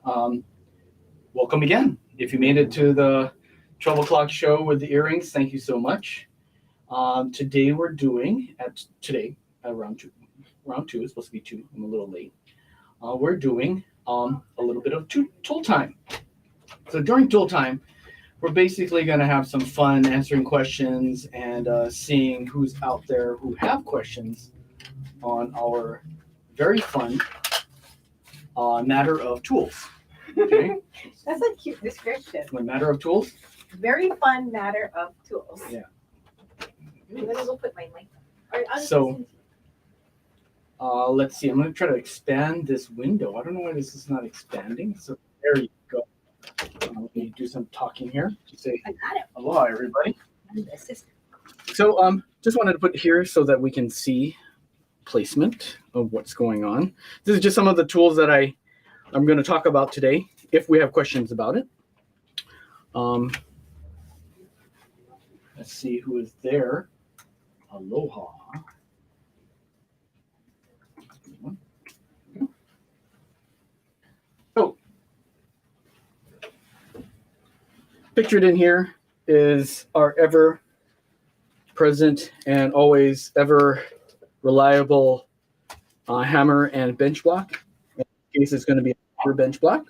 Um, Welcome again. If you made it to the 12 o'clock show with the earrings, thank you so much. Today we're doing, at round two, it's supposed to be two, I'm a little late. We're doing a little bit of tool time. So during tool time, we're basically going to have some fun answering questions and seeing who's out there who have questions on our very fun matter of tools. Okay. That's a cute description. A matter of tools. Very fun matter of tools. Yeah. I'm gonna go put my mic. So let's see. I'm going to try to expand this window. I don't know why this is not expanding. So there you go. Let me do some talking here to say I got it. aloha, everybody. This is So just wanted to put here so that we can see placement of what's going on. This is just some of the tools that I'm going to talk about today, if we have questions about it. Let's see who is there. Aloha. So, pictured in here is our ever present and always ever reliable hammer and bench block. In this case, it's going to be a hammer bench block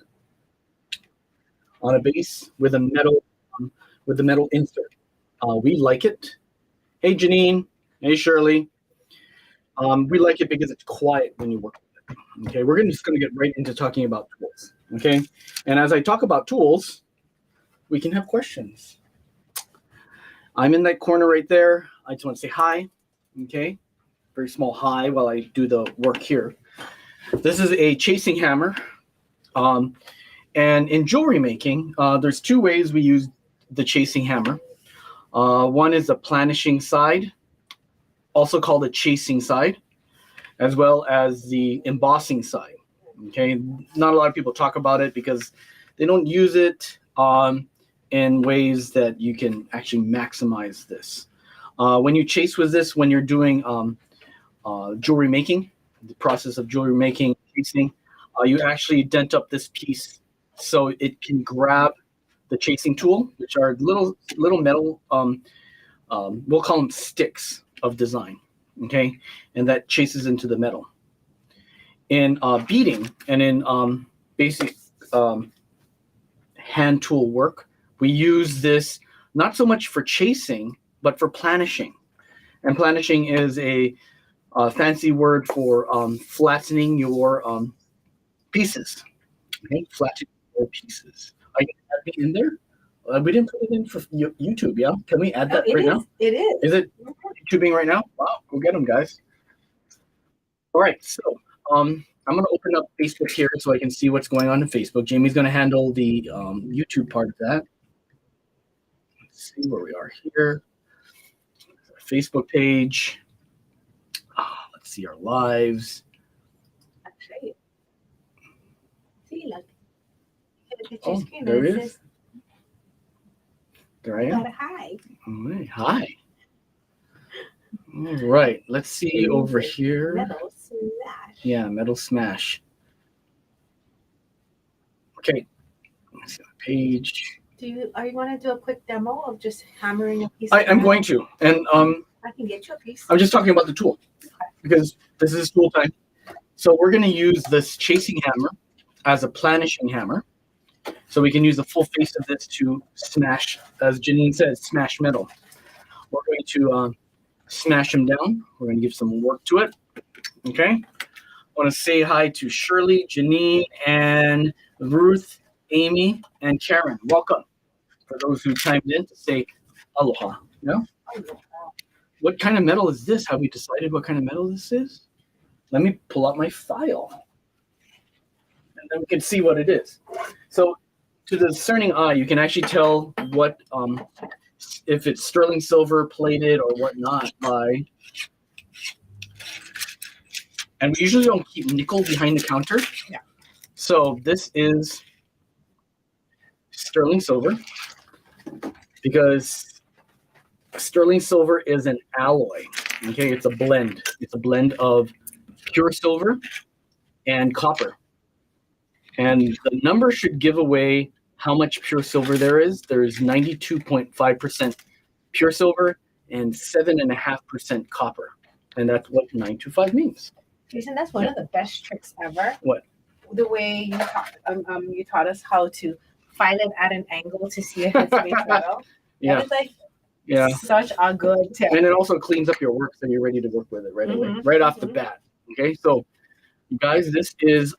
on a base with a metal insert. We like it. Hey Janine, hey Shirley. We like it because it's quiet when you work with it. Okay, we're just going to get right into talking about tools. Okay, and as I talk about tools, we can have questions. I'm in that corner right there. I just want to say hi. Okay, very small hi while I do the work here. This is a chasing hammer. And in jewelry making, there's two ways we use the chasing hammer. One is the planishing side, also called a chasing side, as well as the embossing side. Okay, not a lot of people talk about it because they don't use it in ways that you can actually maximize this. When you chase with this, when you're doing jewelry making, the process of jewelry making, chasing, you actually dent up this piece so it can grab the chasing tool, which are little metal, we'll call them sticks of design, okay? And that chases into the metal. In beading and in basic hand tool work, we use this not so much for chasing, but for planishing. And planishing is a fancy word for flattening your pieces, okay? Flattening your pieces. Are you add me in there? We didn't put it in for YouTube, yeah? Can we add that right now? It is. Is it YouTubing right now? Wow, go get them, guys. All right, so I'm going to open up Facebook here so I can see what's going on in Facebook. Jamie's going to handle the YouTube part of that. Let's see where we are here. Our Facebook page. Let's see our lives. See, look. Oh, there it is. There I am. Got a hi. All right, hi. All right, let's see over here. Metal smash. Yeah, metal smash. Okay, let's see the page. Are you going to do a quick demo of just hammering a piece? I'm going to, and I can get you a piece. I'm just talking about the tool because this is tool time. So we're going to use this chasing hammer as a planishing hammer. So we can use the full face of this to smash, as Janine says, smash metal. We're going to smash them down. We're going to give some work to it. Okay. I want to say hi to Shirley, Janine, and Ruth, Amy, and Karen. Welcome. For those who chimed in to say aloha. Yeah? What kind of metal is this? Have we decided what kind of metal this is? Let me pull out my file. And then we can see what it is. So to the discerning eye, you can actually tell what if it's sterling silver plated or whatnot by. And we usually don't keep nickel behind the counter. Yeah. So this is sterling silver because sterling silver is an alloy. Okay, it's a blend. It's a blend of pure silver and copper. And the number should give away how much pure silver there is. There is 92.5% pure silver and 7.5% copper. And that's what 925 means. Jason, that's one of the best tricks ever. What? The way you taught us how to file it at an angle to see if it's made metal. Yeah. That is like Yeah. such a good tip. And it also cleans up your work so you're ready to work with it right away, right off the bat. Okay, so you guys, this is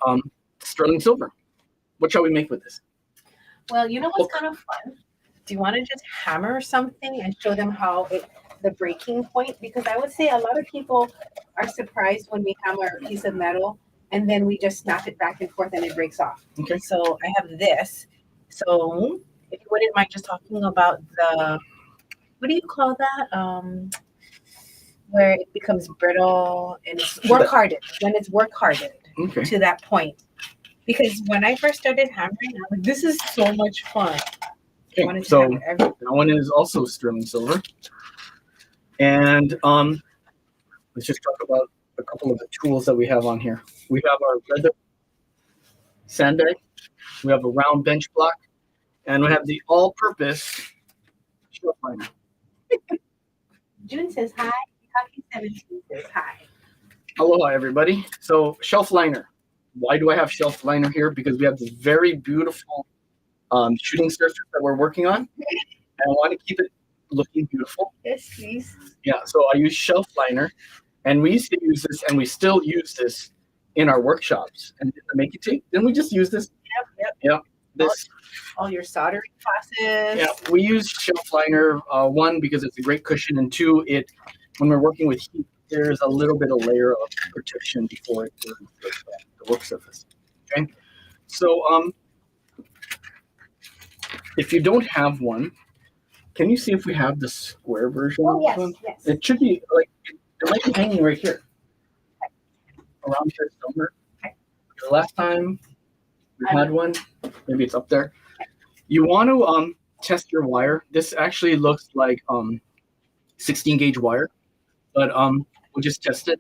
sterling silver. What shall we make with this? Well, you know what's kind of fun? Do you want to just hammer something and show them how the breaking point? Because I would say a lot of people are surprised when we hammer a piece of metal and then we just snap it back and forth and it breaks off. Okay. So I have this. So if you wouldn't mind just talking about the, what do you call that? Where it becomes brittle and it's work hardened. When it's work hardened to that point. Because when I first started hammering, I was like, this is so much fun. Okay, so that one is also sterling silver. And let's just talk about a couple of the tools that we have on here. We have our leather sandbag. We have a round bench block. And we have the all-purpose shelf liner. June says hi. Cocky 17 says hi. Aloha, everybody. So shelf liner. Why do I have shelf liner here? Because we have this very beautiful shooting surface that we're working on. And I want to keep it looking beautiful. Yes, please. Yeah, so I use shelf liner. And we used to use this, and we still use this in our workshops. And to make it tape, then we just use this. Yep. This. All your soldering classes. Yeah, we use shelf liner, one, because it's a great cushion, and two, when we're working with heat, there's a little bit of layer of protection before it goes to the work surface. Okay, so if you don't have one, can you see if we have the square version? Oh, yes, one? yes. It should be like it might be hanging right here, around here somewhere. The last time we had one, maybe it's up there. You want to test your wire. This actually looks like 16 gauge wire, but we'll just test it.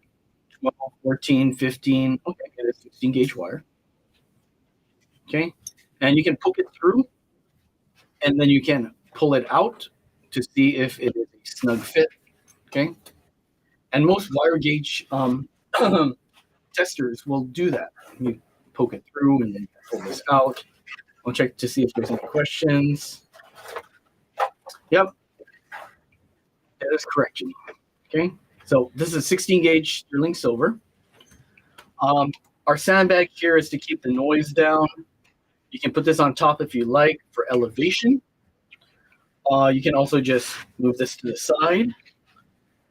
12, 14, 15. Okay, it is 16 gauge wire. Okay, and you can poke it through, and then you can pull it out to see if it is a snug fit. Okay, and most wire gauge testers will do that. You poke it through and then pull this out. I'll check to see if there's any questions. Yep, that is correct, Jenny. Okay, so this is 16 gauge sterling silver. Our sandbag here is to keep the noise down. You can put this on top if you like for elevation. You can also just move this to the side,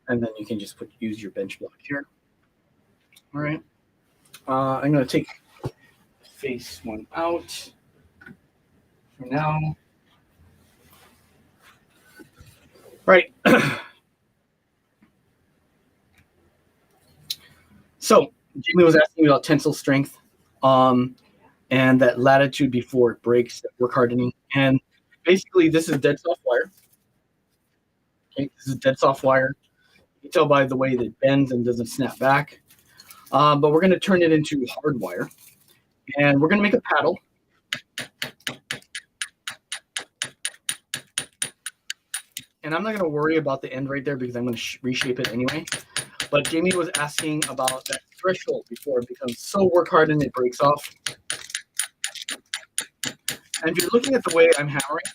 and then you can just use your bench block here. All right, I'm going to take face one out for now. Right. So Jamie was asking about tensile strength and that latitude before it breaks, that work hardening. And basically this is dead soft wire. Okay, this is dead soft wire. You can tell by the way that it bends and doesn't snap back. But we're going to turn it into hard wire. And we're going to make a paddle. And I'm not going to worry about the end right there because I'm going to reshape it anyway. But Jamie was asking about that threshold before it becomes so work hardened it breaks off. And if you're looking at the way I'm hammering,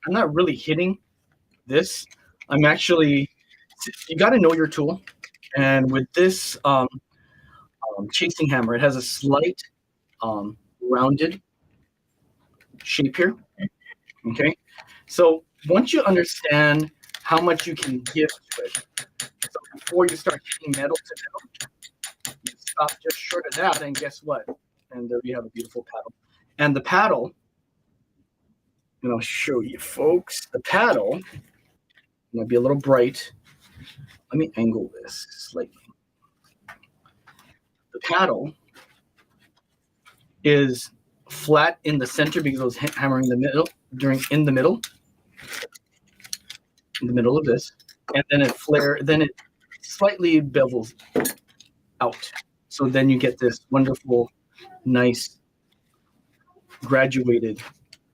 I'm not really hitting this. I'm actually, you got to know your tool. And with this chasing hammer, it has a slight rounded shape here. Okay, so once you understand how much you can give to it, so before you start hitting metal to metal, you stop just short of that, and guess what? And there you have a beautiful paddle. And the paddle, and I'll show you folks, the paddle might be a little bright. Let me angle this slightly. The paddle is flat in the center because I was hammering the middle in the middle of this, and then it slightly bevels out. So then you get this wonderful, nice graduated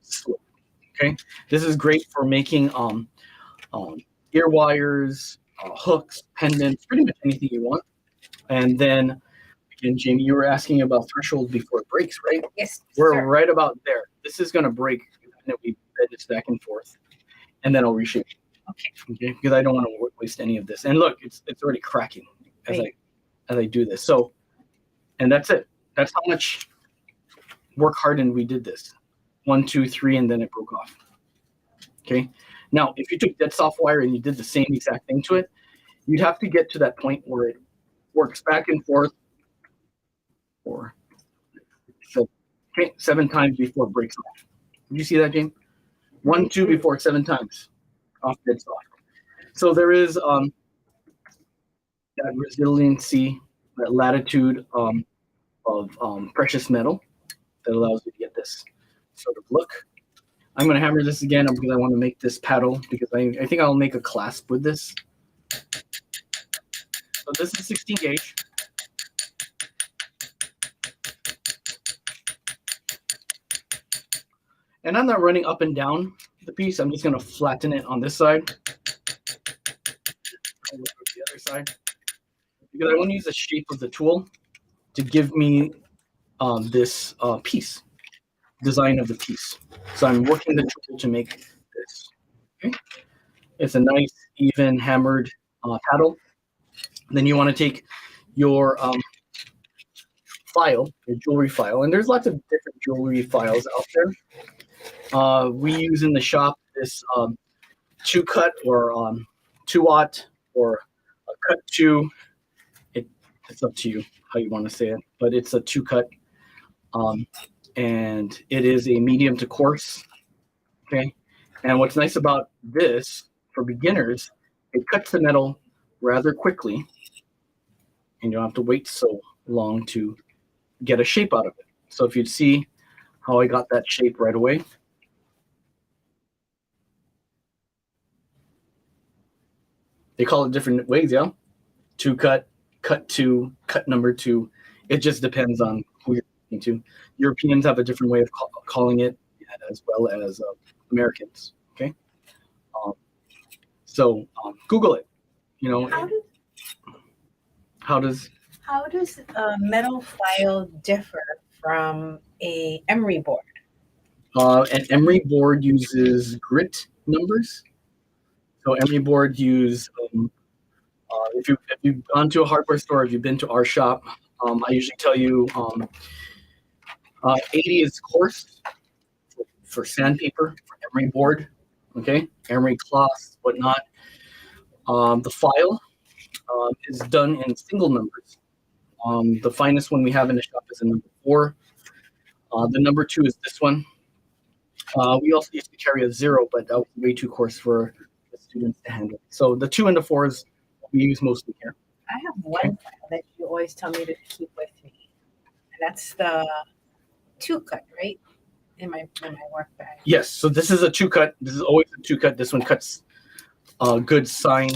slope. Okay, this is great for making ear wires, hooks, pendants, pretty much anything you want. And then again, Jamie, you were asking about threshold before it breaks, right? Yes, We're sir. right about there. This is going to break, and we bend this back and forth, and then I'll reshape. Okay, because I don't want to waste any of this. And look, it's already cracking as I do this. So, and that's it. That's how much work hardened we did this. 1, 2, 3, and then it broke off. Okay. Now, if you took dead soft wire and you did the same exact thing to it, you'd have to get to that point where it works back and forth for 7 times before it breaks off. Did you see that, James? 1, 2 before 7 times off dead soft. So there is that resiliency, that latitude of precious metal that allows you to get this sort of look. I'm going to hammer this again because I want to make this paddle, because I think I'll make a clasp with this. So this is 16 gauge. And I'm not running up and down the piece. I'm just going to flatten it on this side. Over the other side. Because I want to use the shape of the tool to give me this piece, design of the piece. So I'm working the tool to make this. Okay? It's a nice, even hammered paddle. Then you want to take your file, your jewelry file, and there's lots of different jewelry files out there. We use in the shop this 2-cut or 2-aught or a cut 2. It's up to you how you want to say it, but it's a 2-cut, and it is a medium to coarse. Okay, and what's nice about this for beginners, it cuts the metal rather quickly, and you don't have to wait so long to get a shape out of it. So if you'd see how I got that shape right away. They call it different ways, yeah? 2-cut, cut 2, cut number 2. It just depends on who you're talking to. Europeans have a different way of calling it, as well as Americans, okay? So Google it, you know. How does a metal file differ from a emery board? An emery board uses grit numbers. So emery board use if you've gone to a hardware store, if you've been to our shop, I usually tell you 80 is coarse for sandpaper, for emery board, okay, emery cloth, whatnot. The file is done in single numbers. The finest one we have in the shop is a number 4. The number 2 is this one. We also used to carry a 0, but that was way too coarse for the students to handle. So the 2 and the 4 is what we use mostly here. I have one file that you always tell me to keep with me, and that's the 2-cut, right? In my work bag. Yes. So this is a 2-cut. This is always a 2-cut. This one cuts a good fine,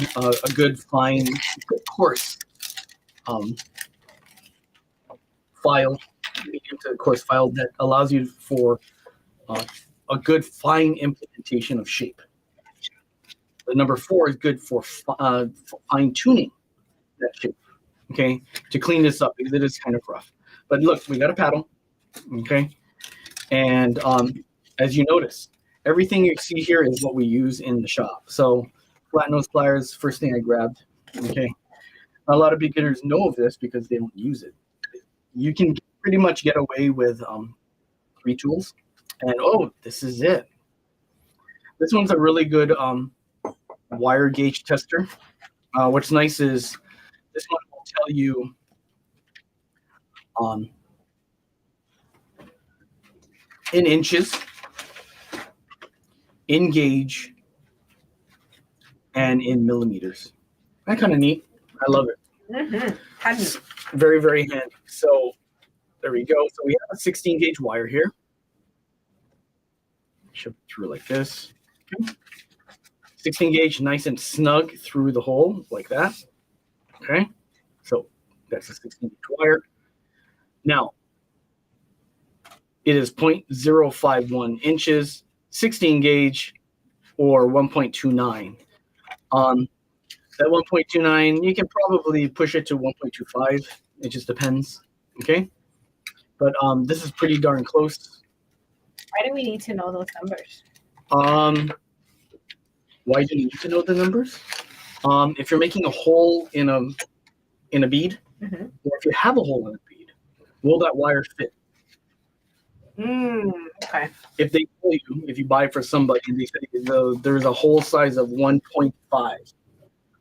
coarse file, medium to coarse file that allows you for a good fine implementation of shape. The number 4 is good for fine tuning that shape. Okay, to clean this up because it is kind of rough. But look, we got a paddle. Okay, and as you notice, everything you see here is what we use in the shop. So flat nose pliers, first thing I grabbed. Okay, a lot of beginners know of this because they don't use it. You can pretty much get away with 3 tools, and this is it. This one's a really good wire gauge tester. What's nice is this one will tell you in inches, in gauge, and in millimeters. That's kind of neat. I love it. Mm-hmm. Very, very handy. So there we go. So we have a 16 gauge wire here. Shove it through like this. 16 gauge, nice and snug through the hole like that. Okay. So that's a 16 gauge wire. Now, it is 0.051 inches, 16 gauge, or 1.29. That 1.29, you can probably push it to 1.25. It just depends. Okay. But this is pretty darn close. Why do we need to know those numbers? Why do you need to know the numbers? If you're making a hole in a bead, Mm-hmm. or if you have a hole in a bead, will that wire fit? Okay. If they tell you, if you buy for somebody, and they say there's a hole size of 1.5,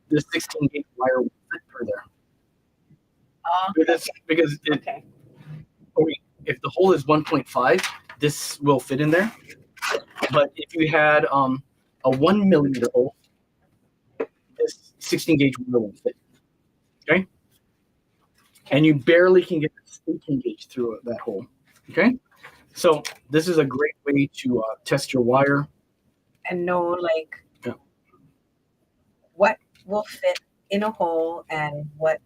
this 16 gauge wire will fit through there. Because Okay. if the hole is 1.5, this will fit in there. But if you had a 1 millimeter hole, this 16 gauge wire won't fit. Okay? And you barely can get 18 gauge through that hole. Okay? So this is a great way to test your wire. And know what will fit in a hole and what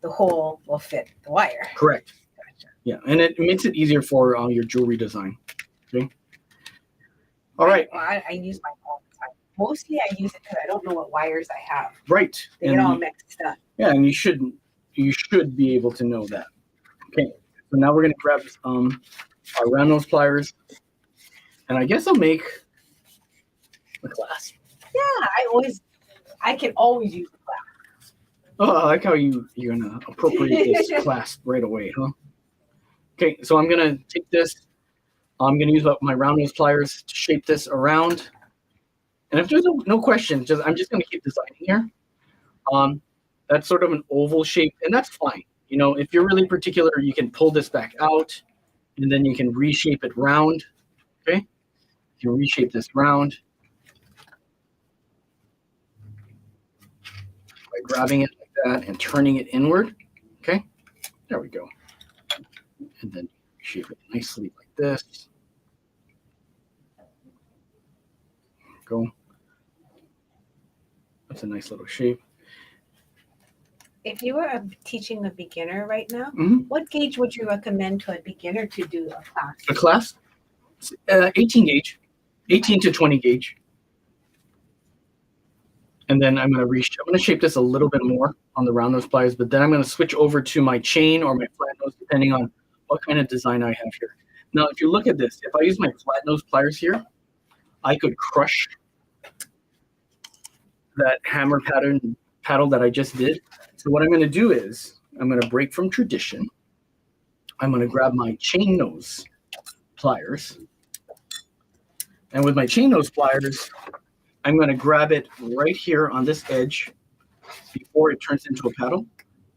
the hole will fit the wire. Correct. Gotcha. Yeah, and it makes it easier for your jewelry design. Okay. All right. I use mine all the time. Mostly I use it because I don't know what wires I have. Right. They get all mixed up. Yeah, and you should be able to know that. Okay. So now we're gonna grab our round nose pliers, and I guess I'll make a clasp. Yeah, I can always use the clasp. Oh, I like how you're gonna appropriate this clasp right away, huh? Okay, so I'm gonna take this. I'm gonna use my round nose pliers to shape this around. And if there's no question, I'm just gonna keep designing here. That's sort of an oval shape, and that's fine. You know, if you're really particular, you can pull this back out, and then you can reshape it round. Okay, you can reshape this round by grabbing it like that and turning it inward. Okay, there we go. And then shape it nicely like this. Go. That's a nice little shape. If you were teaching a beginner right now, Mm-hmm. what gauge would you recommend to a beginner to do a class? A clasp? 18 gauge, 18 to 20 gauge. And then I'm going to shape this a little bit more on the round nose pliers, but then I'm going to switch over to my chain or my flat nose, depending on what kind of design I have here. Now, if you look at this, if I use my flat nose pliers here, I could crush that hammer paddle that I just did. So what I'm going to do is I'm going to break from tradition. I'm going to grab my chain nose pliers. And with my chain nose pliers, I'm going to grab it right here on this edge before it turns into a paddle.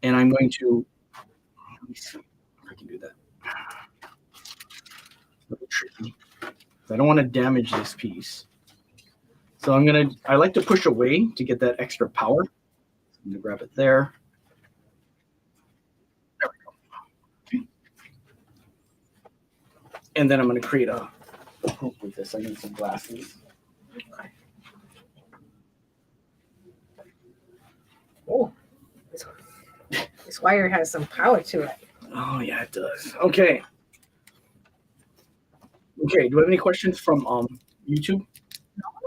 And I'm going to, let me see if I can do that. A little tricky. I don't want to damage this piece. So I like to push away to get that extra power. I'm going to grab it there. There we go. Okay. And then I'm going to create a hoop with this. I need some glasses. Okay. Oh, this wire has some power to it. Oh, yeah, it does. Okay. Okay, do we have any questions from YouTube?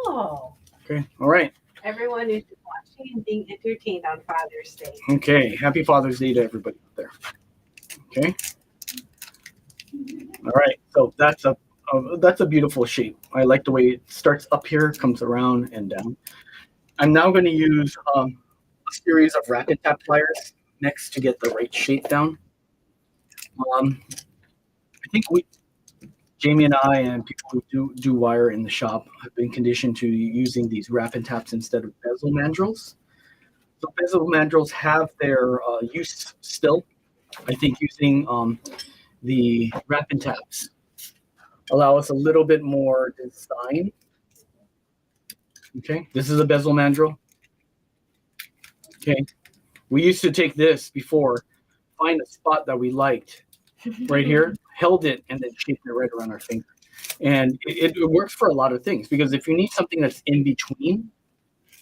Oh. Okay, all right. Everyone is watching and being entertained on Father's Day. Okay, happy Father's Day to everybody out there. Okay. All right, so that's a beautiful shape. I like the way it starts up here, comes around and down. I'm now going to use a series of rapid tap pliers next to get the right shape down. I think Jamie and I and people who do wire in the shop have been conditioned to using these rapid taps instead of bezel mandrels. So bezel mandrels have their use still. I think using the rapid taps allow us a little bit more design. Okay, this is a bezel mandrel. Okay, we used to take this before, find a spot that we liked right here, held it, and then shaped it right around our finger. And it works for a lot of things, because if you need something that's in between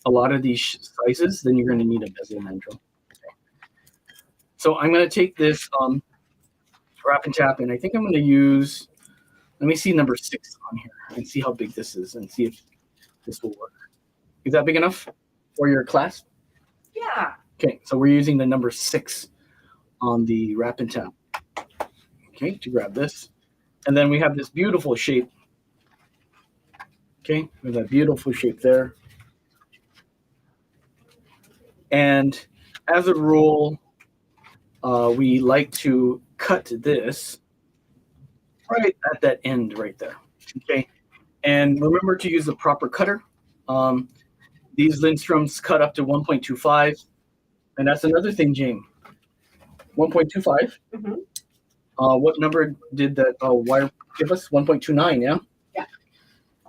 a lot of these sizes, then you're going to need a bezel mandrel. Okay. So I'm going to take this wrap and tap, and I think I'm going to use Let me see number 6 on here and see how big this is and see if this will work. Is that big enough for your class? Yeah. Okay, so we're using the number 6 on the wrap and tap. Okay, to grab this. And then we have this beautiful shape. Okay, we have that beautiful shape there. And as a rule, we like to cut this right at that end right there. Okay, and remember to use the proper cutter. These Lindstroms cut up to 1.25, and that's another thing, Jane. 1.25. Mm-hmm. What number did that wire give us? 1.29, yeah? Yeah.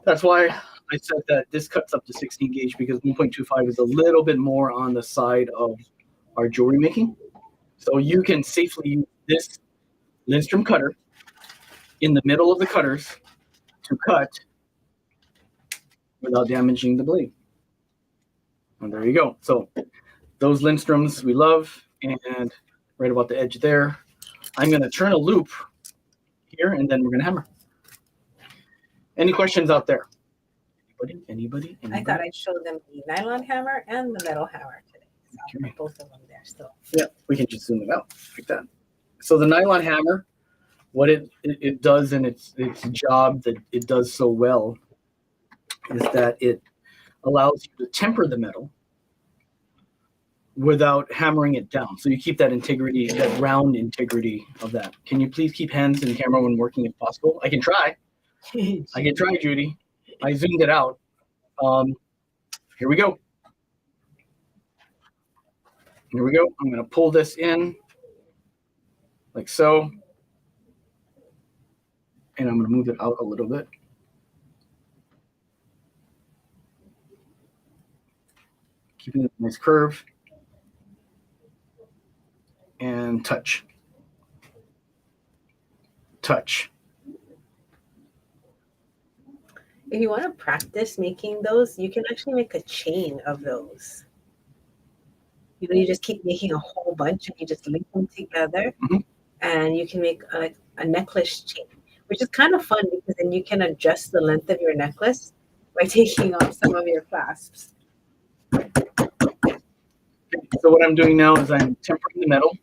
That's why I said that this cuts up to 16 gauge, because 1.25 is a little bit more on the side of our jewelry making. So you can safely use this Lindstrom cutter in the middle of the cutters to cut without damaging the blade. And there you go. So those Lindstroms we love, and right about the edge there, I'm going to turn a loop here, and then we're going to hammer. Any questions out there? Anybody? I thought I'd show them the nylon hammer and the metal hammer today. So Okay. both of them there still. Yeah, we can just zoom it out like that. So the nylon hammer, what it does, and its job that it does so well, is that it allows you to temper the metal without hammering it down. So you keep that integrity, that round integrity of that. Can you please keep hands in camera when working if possible? I can try. I can try, Judy. I zoomed it out. Here we go. Here we go. I'm going to pull this in like so. And I'm going to move it out a little bit. Keeping it a nice curve. And touch. Touch. If you want to practice making those, you can actually make a chain of those. You know, you just keep making a whole bunch and you just link them together, and you can make a necklace chain, which is kind of fun because then you can adjust the length of your necklace by taking off some of your clasps. So what I'm doing now is I'm tempering the metal.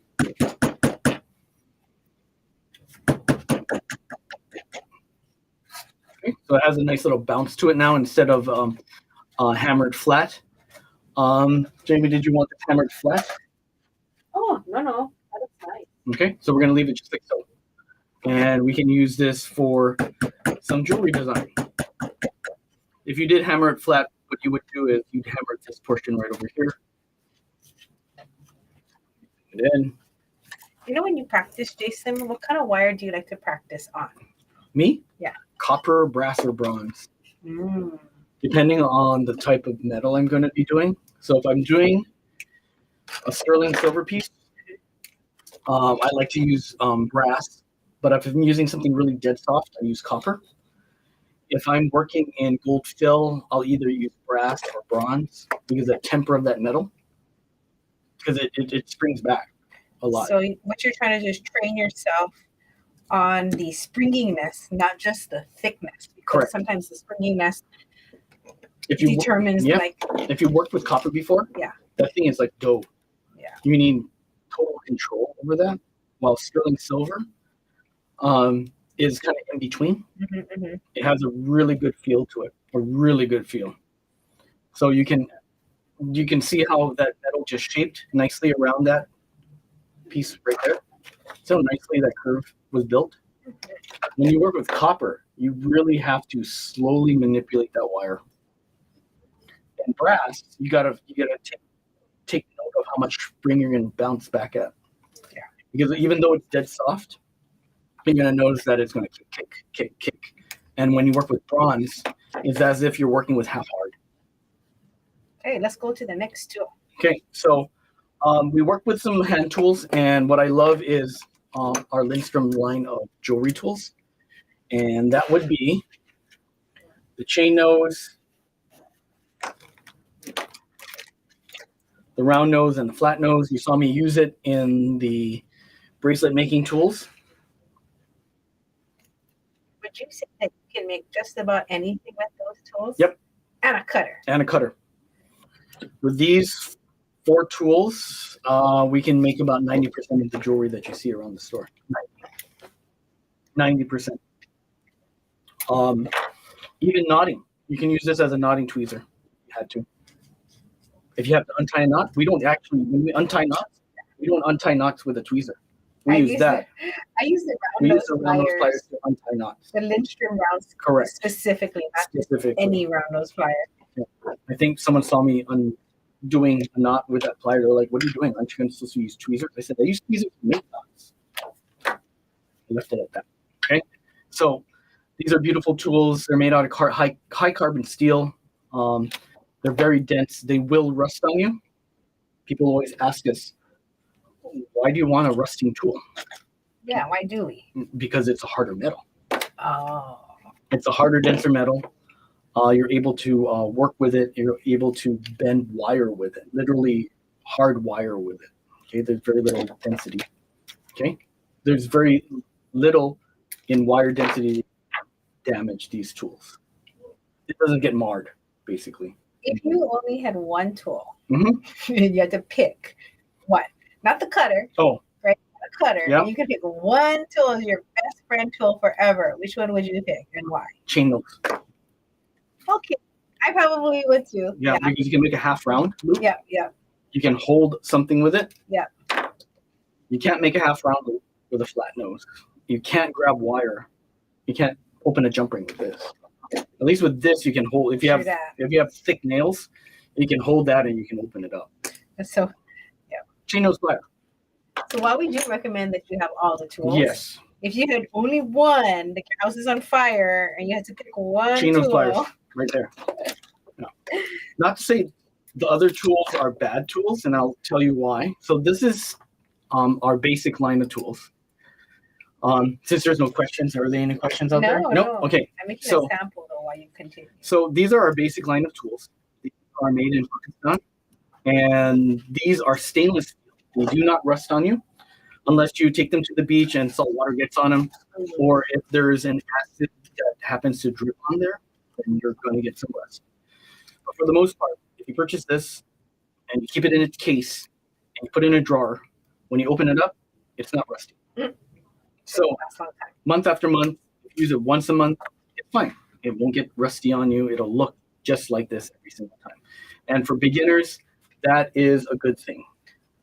Okay, so it has a nice little bounce to it now instead of hammered flat. Jamie, did you want this hammered flat? Oh, no, that looks nice. Okay, so we're going to leave it just like so. And we can use this for some jewelry design. If you did hammer it flat, what you would do is you'd hammer this portion right over here. And then, You know, when you practice, Jason, what kind of wire do you like to practice on? me? Yeah. Copper, brass, or bronze. Depending on the type of metal I'm going to be doing. So if I'm doing a sterling silver piece, I like to use brass. But if I'm using something really dead soft, I use copper. If I'm working in gold fill, I'll either use brass or bronze because the temper of that metal, because it springs back a lot. So what you're trying to do is train yourself on the springiness, not just the thickness. Because Correct. sometimes the springiness If you determines if you worked with copper before, that thing is like dough. Yeah. You need total control over that. While sterling silver is kind of in between. It has a really good feel to it, a really good feel. So you can see how that metal just shaped nicely around that piece right there. So nicely that curve was built. When you work with copper, you really have to slowly manipulate that wire. And brass, you gotta take note of how much spring you're gonna bounce back at. Yeah. Because even though it's dead soft, you're gonna notice that it's gonna kick. And when you work with bronze, it's as if you're working with half hard. Okay, let's go to the next tool. Okay, so we work with some hand tools, and what I love is our Lindstrom line of jewelry tools, and that would be the chain nose, the round nose, and the flat nose. You saw me use it in the bracelet making tools. would you say that you can make just about anything with those tools? Yep. And a cutter. And a cutter. With these 4 tools, we can make about 90% of the jewelry that you see around the store. 90%. Even knotting. You can use this as a knotting tweezer if you had to. If you have to untie a knot, when we untie knots, we don't untie knots with a tweezer. I use the round nose pliers to untie knots. The Lindstrom rounds, correct? Specifically, not any round nose plier. Yeah. I think someone saw me doing a knot with that plier. They're like, "What are you doing? Aren't you supposed to use tweezers?" I said, "I use tweezers to make knots." I left it at that. Okay, so these are beautiful tools. They're made out of high carbon steel. They're very dense. They will rust on you. People always ask us, why do you want a rusting tool? Yeah, why do we? Because it's a harder metal. Oh. It's a harder, denser metal. You're able to work with it. You're able to bend wire with it, literally hard wire with it. Okay, there's very little density. Okay, there's very little in wire density damage these tools. It doesn't get marred, basically. If you only had one tool, mm-hmm. you had to pick one, not the cutter. Oh, right, the cutter. Yeah. You could pick one tool as your best friend tool forever. Which one would you pick and why? Chain nose. Okay, I probably would too. Yeah, because you can make a half round loop. Yeah. You can hold something with it. Yeah. You can't make a half round loop with a flat nose. You can't grab wire. You can't open a jump ring with this. At least with this, you can hold. If you have thick nails, you can hold that and you can open it up. So, yeah. Chain nose plier. So while we do recommend that you have all the tools, yes. If you had only one, like your house is on fire, and you had to pick one chain tool, nose pliers, right there. No. Not to say the other tools are bad tools, and I'll tell you why. So this is our basic line of tools. Since there's no questions, are there any questions out there? No. Okay. I'm making a sample though while you continue. So these are our basic line of tools. These are made in Pakistan, and these are stainless steel. They do not rust on you unless you take them to the beach and salt water gets on them, or if there's an acid that happens to drip on there, then you're going to get some rust. But for the most part, if you purchase this and you keep it in its case and you put it in a drawer, when you open it up, it's not rusty. So month after month, if you use it once a month, it's fine. It won't get rusty on you. It'll look just like this every single time. And for beginners, that is a good thing.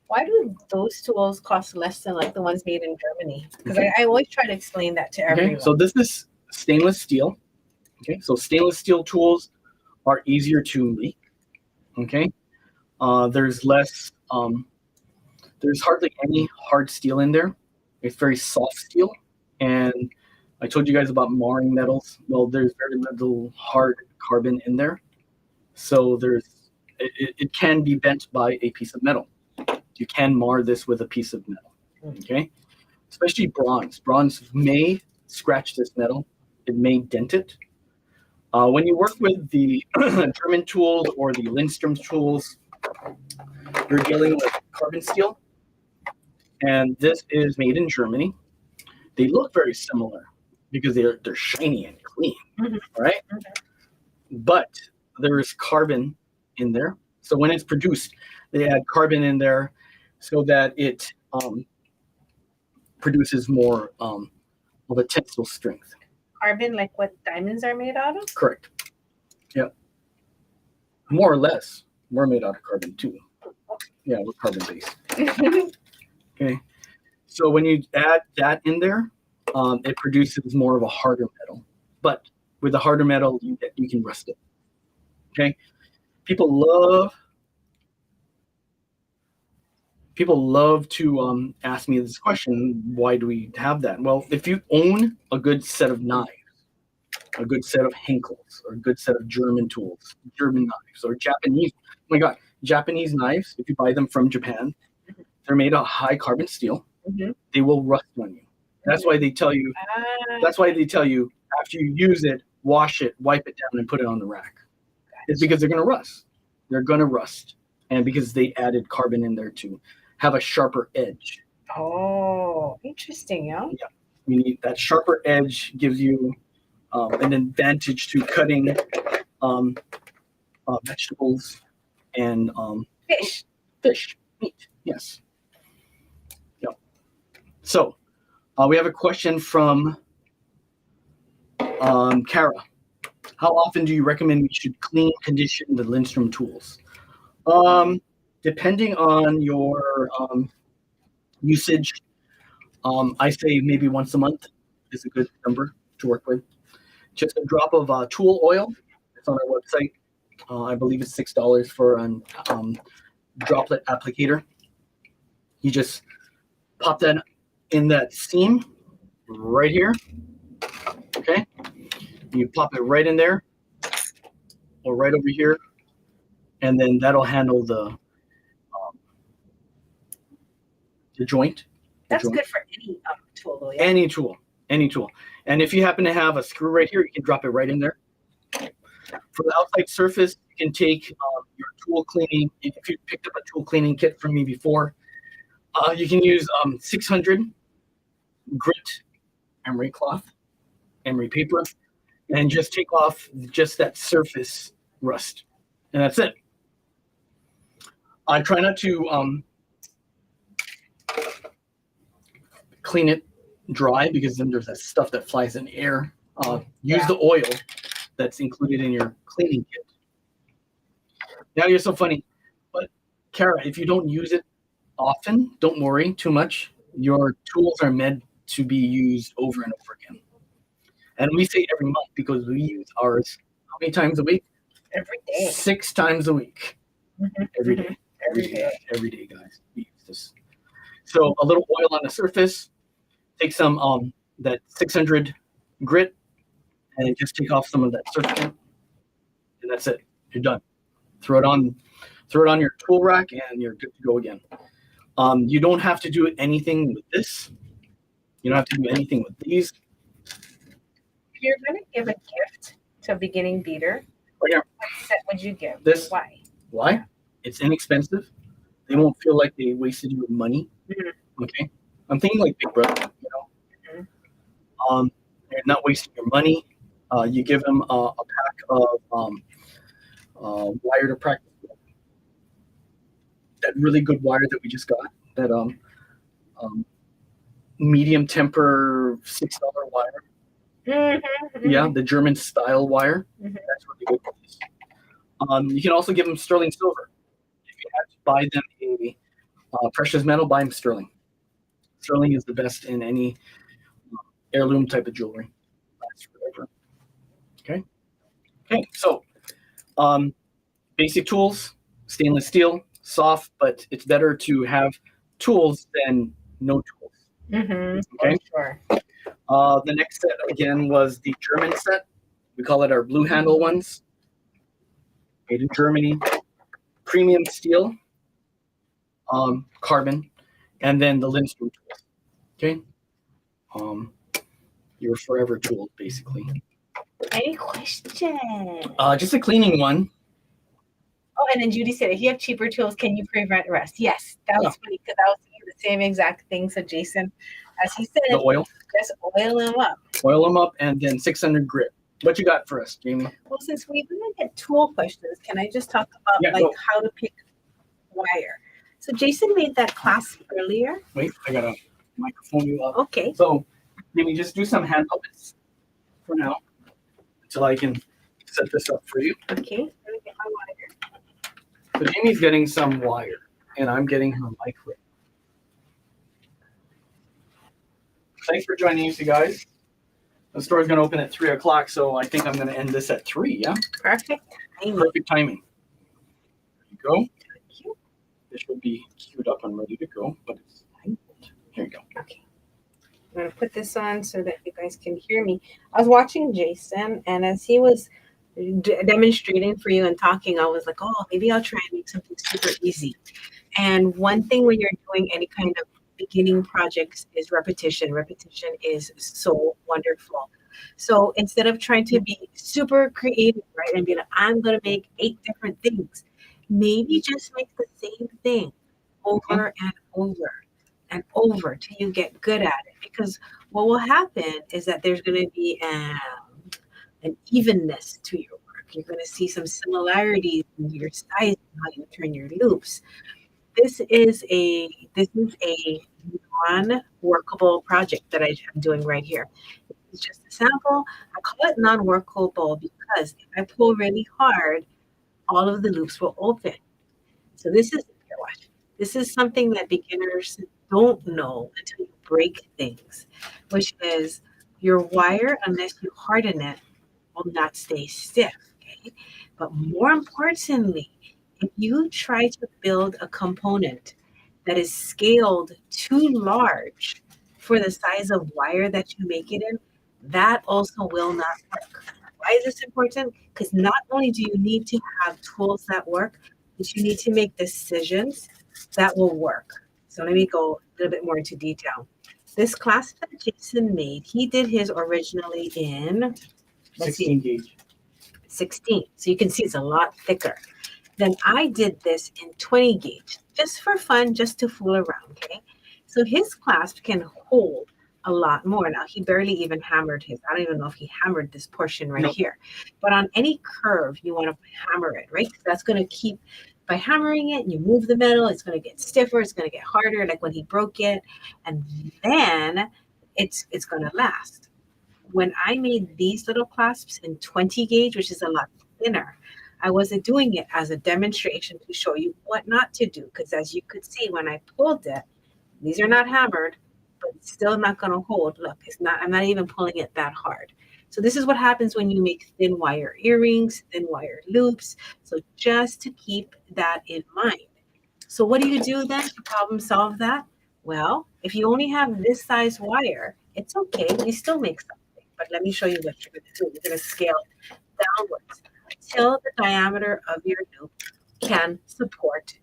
Why do those tools cost less than like the ones made in Germany? Because I always try to explain that to everyone. Okay, so this is stainless steel. Okay, so stainless steel tools are easier to make. Okay, there's less, there's hardly any hard steel in there. It's very soft steel, and I told you guys about marring metals. Well, there's very little hard carbon in there, so it can be bent by a piece of metal. You can mar this with a piece of metal. Okay, especially bronze. Bronze may scratch this metal. It may dent it. When you work with the German tools or the Lindstrom tools, you're dealing with carbon steel. And this is made in Germany. They look very similar because they're shiny and clean, right? But there is carbon in there. So when it's produced, they add carbon in there so that it produces more of a tensile strength. Carbon, like what diamonds are made out of? Correct. Yeah. More or less. We're made out of carbon too. Yeah, we're carbon based. Okay, so when you add that in there, it produces more of a harder metal. But with a harder metal, you can rust it. Okay, people love to ask me this question: why do we have that? Well, if you own a good set of knives, a good set of Henkels, or a good set of German tools, German knives, or Japanese. Oh my God, Japanese knives! If you buy them from Japan. They're made of high carbon steel. They will rust on you. That's why they tell you. That's why they tell you after you use it, wash it, wipe it down, and put it on the rack. It's because they're going to rust. They're going to rust, and because they added carbon in there to have a sharper edge. Oh, interesting, yeah. Yeah, that sharper edge gives you an advantage to cutting vegetables and fish, meat. Yes. Yep. So we have a question from Kara. How often do you recommend we should clean, condition the Lindstrom tools? Depending on your usage, I say maybe once a month is a good number to work with. Just a drop of tool oil. It's on our website. I believe it's $6 for a droplet applicator. You just pop that in that seam right here. Okay. You pop it right in there or right over here, and then that'll handle the joint. That's good for any tool, though. Yeah? Any tool. And if you happen to have a screw right here, you can drop it right in there. For the outside surface, you can take your tool cleaning. If you picked up a tool cleaning kit from me before, you can use 600 grit emery cloth, emery paper, and just take off just that surface rust. And that's it. I try not to clean it dry because then there's that stuff that flies in the air. Use the oil that's included in your cleaning kit. Now you're so funny. But Kara, if you don't use it often, don't worry too much. Your tools are meant to be used over and over again. And we say every month because we use ours how many times a week? Every day. 6 times a week. Mm-hmm. Every day. Every day, guys. We use this. So a little oil on the surface. Take some that 600 grit and just take off some of that surface. And that's it. You're done. Throw it on your tool rack and you're good to go again. You don't have to do anything with this. You don't have to do anything with these. If you're going to give a gift to a beginning beater, Right here. what set would you give? This. Why? It's inexpensive. They won't feel like they wasted your money. Mm-hmm. Okay. I'm thinking like Big Brother, you know. Mm-hmm. You're not wasting your money. You give them a pack of wire to practice with. That really good wire that we just got. That medium temper $6 wire. Mm-hmm. Yeah, the German style wire. Mm-hmm. That's really good for this. You can also give them sterling silver. If you have to buy them a precious metal, buy them sterling. Sterling is the best in any heirloom type of jewelry. Lasts forever. Okay. So basic tools, stainless steel, soft, but it's better to have tools than no tools. Mm-hmm. Okay. Sure. The next set again was the German set. We call it our blue handle ones. Made in Germany. Premium steel, carbon, and then the Lindstrom tools. Okay. Your forever tool, basically. Any question? Just a cleaning one. Oh, and then Judy said, if you have cheaper tools, can you prevent rust? Yes, that was funny because I was thinking the same exact thing. So Jason, as he said, The oil. just oil them up. Oil them up, and then 600 grit. What you got for us, Jamie? Well, since we didn't get tool questions, can I just talk about how to pick wire? So Jason made that class earlier. Wait, I gotta microphone you up. Okay. So, Jamie, just do some hand puppets for now until I can set this up for you. Okay. Let me get my wire. So Jamie's getting some wire, and I'm getting her micro. Thanks for joining us, you guys. The store's going to open at 3 o'clock, so I think I'm going to end this at 3, yeah? Perfect timing. Perfect timing. There you go. Thank you. This will be queued up and ready to go, but it's here you go. Okay. I'm going to put this on so that you guys can hear me. I was watching Jason, and as he was demonstrating for you and talking, I was like, oh, maybe I'll try and make something super easy. And one thing when you're doing any kind of beginning projects is repetition. Repetition is so wonderful. So instead of trying to be super creative, right, and be like, I'm going to make 8 different things, maybe just make the same thing over and over and over till you get good at it. Because what will happen is that there's going to be an evenness to your work. You're going to see some similarities in your size and how you turn your loops. This is a non-workable project that I'm doing right here. It's just a sample. I call it non-workable because if I pull really hard, all of the loops will open. So here, watch. This is something that beginners don't know until you break things, which is your wire, unless you harden it, will not stay stiff. Okay. But more importantly, if you try to build a component that is scaled too large for the size of wire that you make it in, that also will not work. Why is this important? Because not only do you need to have tools that work, but you need to make decisions that will work. So let me go a little bit more into detail. This clasp that Jason made, he did his originally in, let's 16 see, gauge. 16. So you can see it's a lot thicker. Then I did this in 20 gauge, just for fun, just to fool around, okay? So his clasp can hold a lot more. Now, he barely even hammered his. I don't even know if he hammered this portion right here. But on any curve, you want to hammer it, right? That's going to keep, by hammering it, you move the metal, it's going to get stiffer, it's going to get harder, like when he broke it, and then it's going to last. When I made these little clasps in 20 gauge, which is a lot thinner, I wasn't doing it as a demonstration to show you what not to do. Because as you could see when I pulled it, these are not hammered, but it's still not going to hold. Look, I'm not even pulling it that hard. So this is what happens when you make thin wire earrings, thin wire loops. So just to keep that in mind. So what do you do then to problem solve that? Well, if you only have this size wire, it's okay. You still make something. But let me show you what you're going to do. You're going to scale downwards until the diameter of your loop can support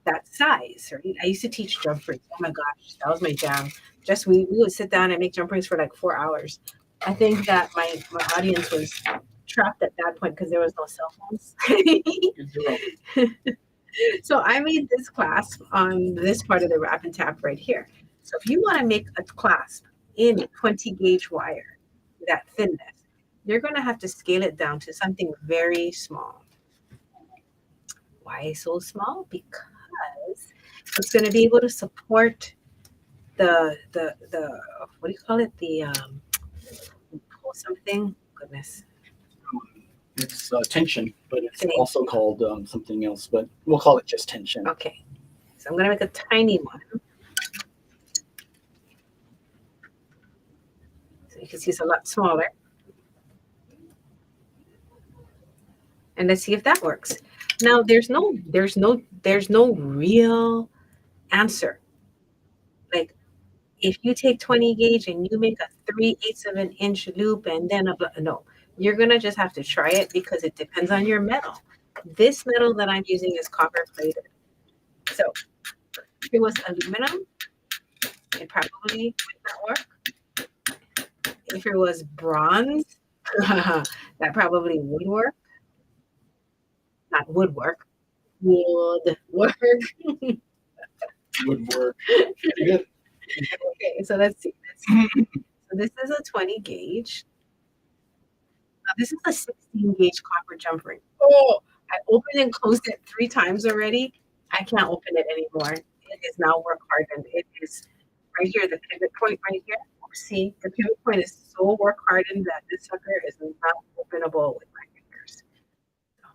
that size. Right? I used to teach jump rings. Oh my gosh, that was my jam. We would sit down and make jump rings for like 4 hours. I think that my audience was trapped at that point because there was no cell phones. So I made this clasp on this part of the wrap and tap right here. So if you want to make a clasp in 20 gauge wire, that thinness, you're going to have to scale it down to something very small. Why so small? Because it's going to be able to support the what do you call it? The pull something. Goodness. It's tension, but it's also called something else, but we'll call it just tension. Okay. So I'm going to make a tiny one. So you can see it's a lot smaller. And let's see if that works. Now there's no real answer. Like if you take 20 gauge and you make a 3/8 of an inch loop and then no, you're gonna just have to try it because it depends on your metal. This metal that I'm using is copper plated. So if it was aluminum, it probably would not work. If it was bronze, that probably would work. Not would work. Would work. Would work. Okay, so let's see. So this is a 20 gauge. Now this is a 16 gauge copper jump ring. Oh, I opened and closed it 3 times already. I can't open it anymore. It is now work hardened. It is right here, the pivot point right here. See, the pivot point is so work hardened that this sucker is not openable with my fingers. So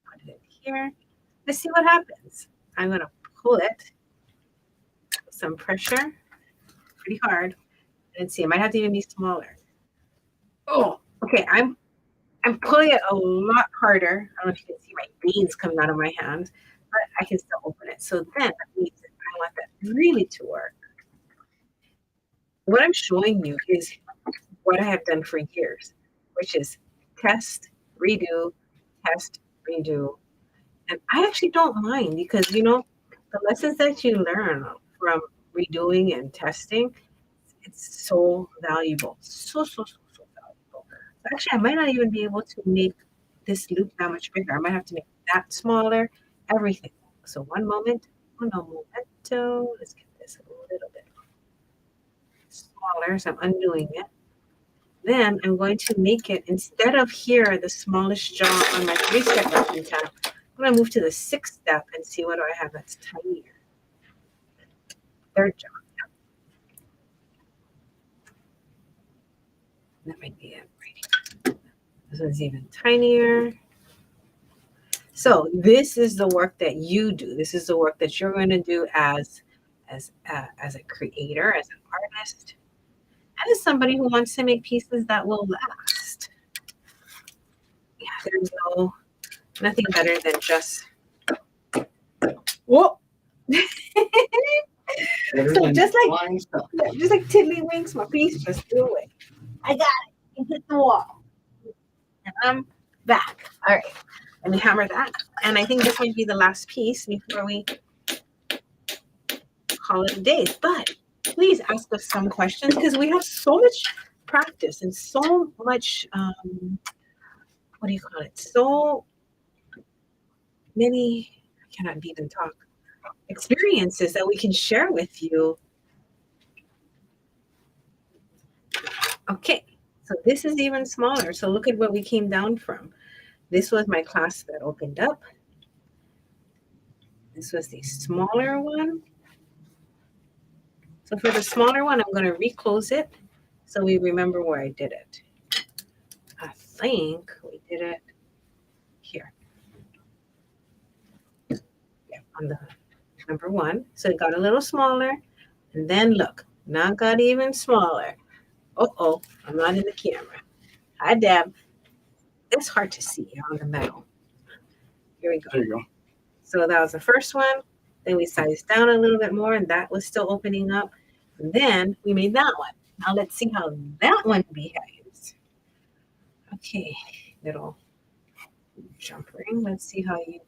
put it in here. Let's see what happens. I'm gonna pull it. Some pressure, pretty hard. And see, it might have to even be smaller. Oh, okay. I'm pulling it a lot harder. I don't know if you can see my veins coming out of my hand, but I can still open it. So then that means that I want that really to work. What I'm showing you is what I have done for years, which is test, redo, test, redo. And I actually don't mind because, you know, the lessons that you learn from redoing and testing, it's so valuable. So valuable. Actually, I might not even be able to make this loop that much bigger. I might have to make that smaller, everything. So one moment, momento. Let's get this a little bit smaller. So I'm undoing it. Then I'm going to make it, instead of here, the smallest jaw on my 3-step wrapping tab, I'm going to move to the 6th step and see what do I have that's tinier. 3rd jaw. That might be it. Right. This one's even tinier. So this is the work that you do. This is the work that you're going to do as a creator, as an artist, and as somebody who wants to make pieces that will last. Yeah, there's nothing better than just whoa. So just like Tiddlywinks, my piece, just do it. I got it. You hit the wall. And I'm back. All right. Let me hammer that. And I think this might be the last piece before we call it a day. But please ask us some questions because we have so much practice and so much, what do you call it? So many, I cannot even talk, experiences that we can share with you. Okay, so this is even smaller. So look at what we came down from. This was my clasp that opened up. This was the smaller one. So for the smaller one, I'm going to reclose it so we remember where I did it. I think we did it here. Yeah, on the number 1. So it got a little smaller. And then look, now it got even smaller. Uh-oh, I'm not in the camera. Hi, Deb. It's hard to see on the metal. Here we go. There you go. So that was the first one. Then we sized down a little bit more, and that was still opening up. And then we made that one. Now let's see how that one behaves. Okay, little jump ring. Let's see how you do.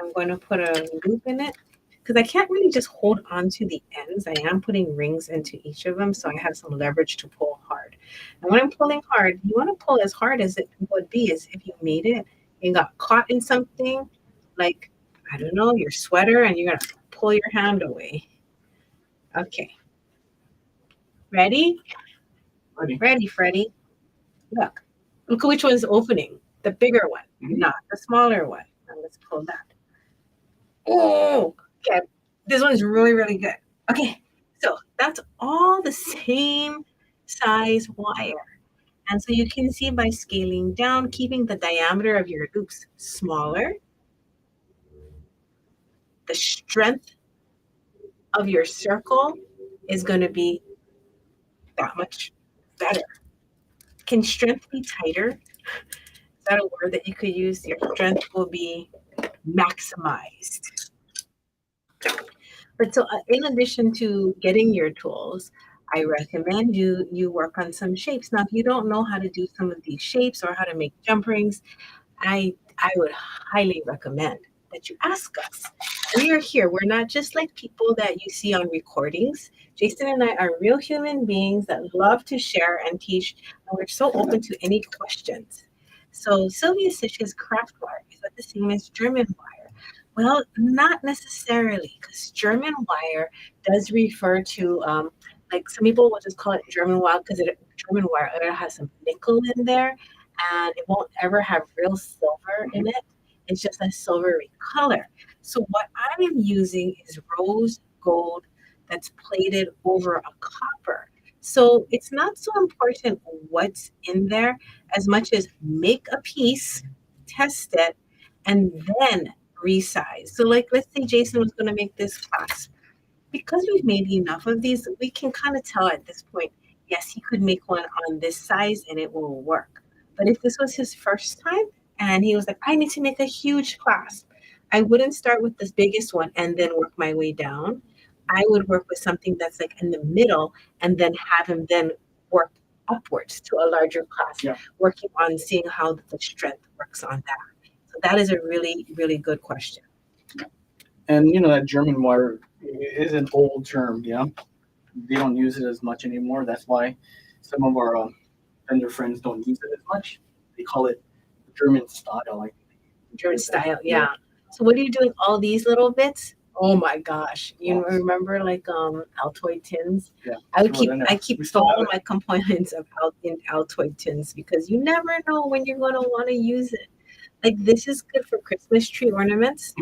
I'm going to put a loop in it because I can't really just hold on to the ends. I am putting rings into each of them, so I have some leverage to pull hard. And when I'm pulling hard, you want to pull as hard as it would be as if you made it and got caught in something like, I don't know, your sweater, and you're going to pull your hand away. Okay. Ready? Ready, Freddie. Look at which one's opening. The bigger one, not the smaller one. Now let's pull that. Oh, okay. This one's really, really good. Okay, so that's all the same size wire. And so you can see by scaling down, keeping the diameter of your loops smaller, the strength of your circle is going to be that much better. Can strength be tighter? Is that a word that you could use? Your strength will be maximized. But so in addition to getting your tools, I recommend you work on some shapes. Now, if you don't know how to do some of these shapes or how to make jump rings, I would highly recommend that you ask us. We are here. We're not just like people that you see on recordings. Jason and I are real human beings that love to share and teach, and we're so open to any questions. So Sylvia Sitch's craft wire, is that the same as German wire? Well, not necessarily, because German wire does refer to, like some people will just call it German wire because German wire it has some nickel in there, and it won't ever have real silver in it. It's just a silvery color. So what I am using is rose gold that's plated over a copper. So it's not so important what's in there as much as make a piece, test it, and then resize. So like, let's say Jason was going to make this clasp. Because we've made enough of these, we can kind of tell at this point, yes, he could make one on this size and it will work. But if this was his first time and he was like, I need to make a huge clasp, I wouldn't start with the biggest one and then work my way down. I would work with something that's like in the middle and then have him then work upwards to a larger clasp, working on seeing how the strength works on that. So that is a really, really good question. And you know that German wire is an old term, They don't use it as much anymore. That's why some of our vendor friends don't use it as much. They call it German style, like German style, yeah. So what are you doing? All these little bits? Oh my gosh. You remember like Altoid tins? Yeah. I keep all my components of in Altoid tins because you never know when you're gonna want to use it. Like this is good for Christmas tree ornaments.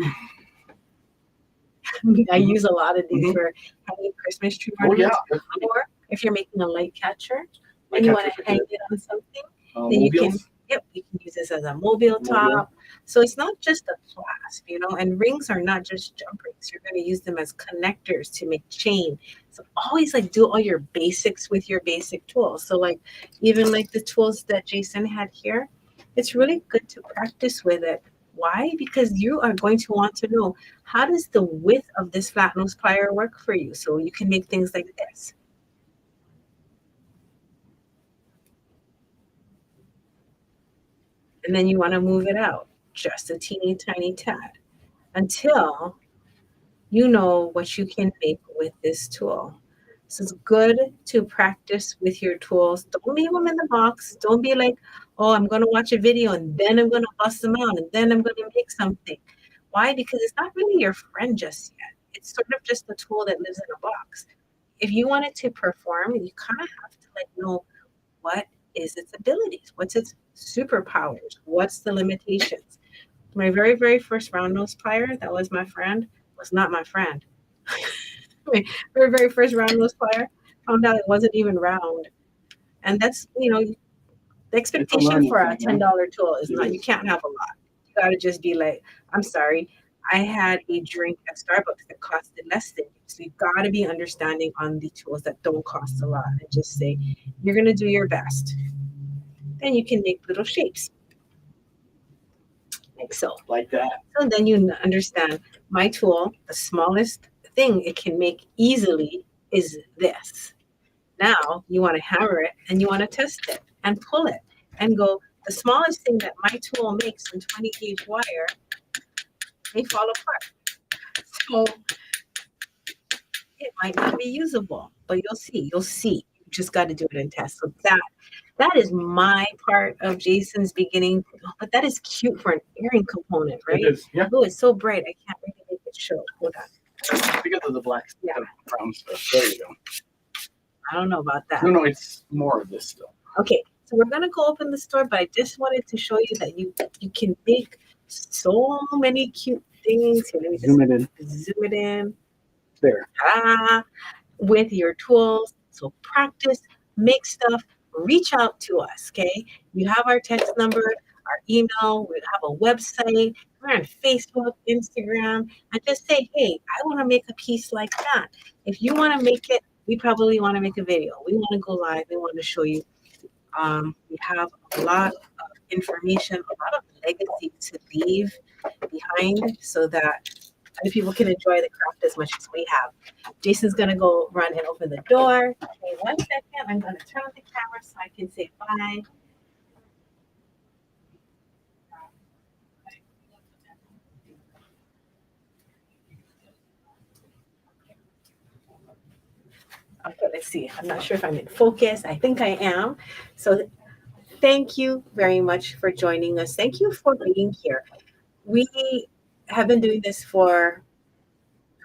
I use a lot of these for hanging Christmas tree ornaments. Or if you're making a light catcher and you want to hang it on something, then you can use this as a mobile top. So it's not just a clasp, you know, and rings are not just jump rings. You're going to use them as connectors to make chain. So always like do all your basics with your basic tools. So like even like the tools that Jason had here, it's really good to practice with it. Why? Because you are going to want to know how does the width of this flat nose plier work for you? So you can make things like this. And then you want to move it out just a teeny tiny tad until you know what you can make with this tool. So it's good to practice with your tools. Don't leave them in the box. Don't be like, oh, I'm going to watch a video and then I'm going to bust them out and then I'm going to make something. Why? Because it's not really your friend just yet. It's sort of just a tool that lives in a box. If you want it to perform, you kind of have to like know what is its abilities, what's its superpowers, what's the limitations. My very, very first round nose plier, that was my friend, was not my friend. My very, very first round nose plier, found out it wasn't even round. And that's, you know, the expectation for a $10 tool is not, you can't have a lot. You got to just be like, I'm sorry, I had a drink at Starbucks that costed less than you. So you got to be understanding on the tools that don't cost a lot and just say, you're going to do your best. Then you can make little shapes. Like so. Like that. So then you understand my tool, the smallest thing it can make easily is this. Now you want to hammer it and you want to test it and pull it and go, the smallest thing that my tool makes in 20 gauge wire may fall apart. So it might not be usable, but you'll see. You just got to do it and test. So that is my part of Jason's beginning. But that is cute for an earring component, right? It is. Yeah. Oh, it's so bright. I can't really make it show. Hold on. Because of the black brown stuff. There you go. I don't know about that. No, it's more of this still. Okay, so we're gonna go open the store, but I just wanted to show you that you can make so many cute things. Here, let me just zoom it in. There. With your tools. So practice, make stuff, reach out to us, okay? You have our text number, our email, we have a website, we're on Facebook, Instagram, and just say, hey, I want to make a piece like that. If you want to make it, we probably want to make a video. We want to go live. We want to show you. We have a lot of information, a lot of legacy to leave behind so that other people can enjoy the craft as much as we have. Jason's going to go run and open the door. Okay, 1 second. I'm going to turn on the camera so I can say bye. Okay, let's see. I'm not sure if I'm in focus. I think I am. So thank you very much for joining us. Thank you for being here. We have been doing this for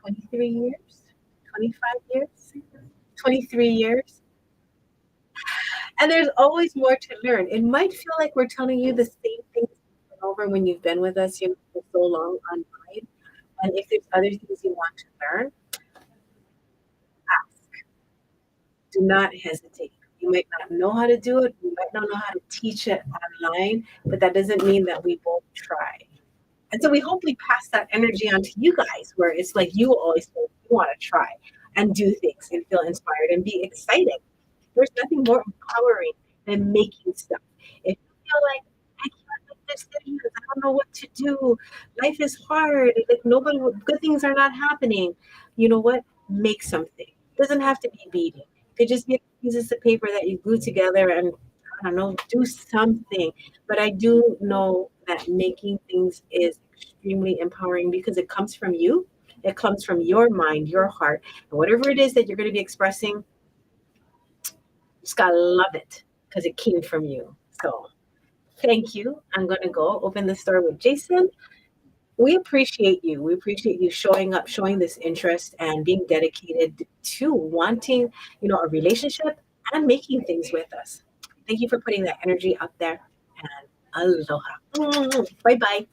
23 years, 25 years, 23 years. And there's always more to learn. It might feel like we're telling you the same things over when you've been with us, for so long online. And if there's other things you want to learn, ask. Do not hesitate. You might not know how to do it. You might not know how to teach it online, but that doesn't mean that we won't try. And so we hope we pass that energy on to you guys, where it's like you always feel you want to try and do things and feel inspired and be excited. There's nothing more empowering than making stuff. If you feel like I can't make this videos, I don't know what to do, life is hard, like good things are not happening. You know what? Make something. It doesn't have to be beading. It could just be pieces of paper that you glue together and I don't know, do something. But I do know that making things is extremely empowering because it comes from you. It comes from your mind, your heart, and whatever it is that you're going to be expressing, just gotta love it because it came from you. So thank you. I'm going to go open the store with Jason. We appreciate you. We appreciate you showing up, showing this interest, and being dedicated to wanting, a relationship and making things with us. Thank you for putting that energy out there. And aloha. Bye bye.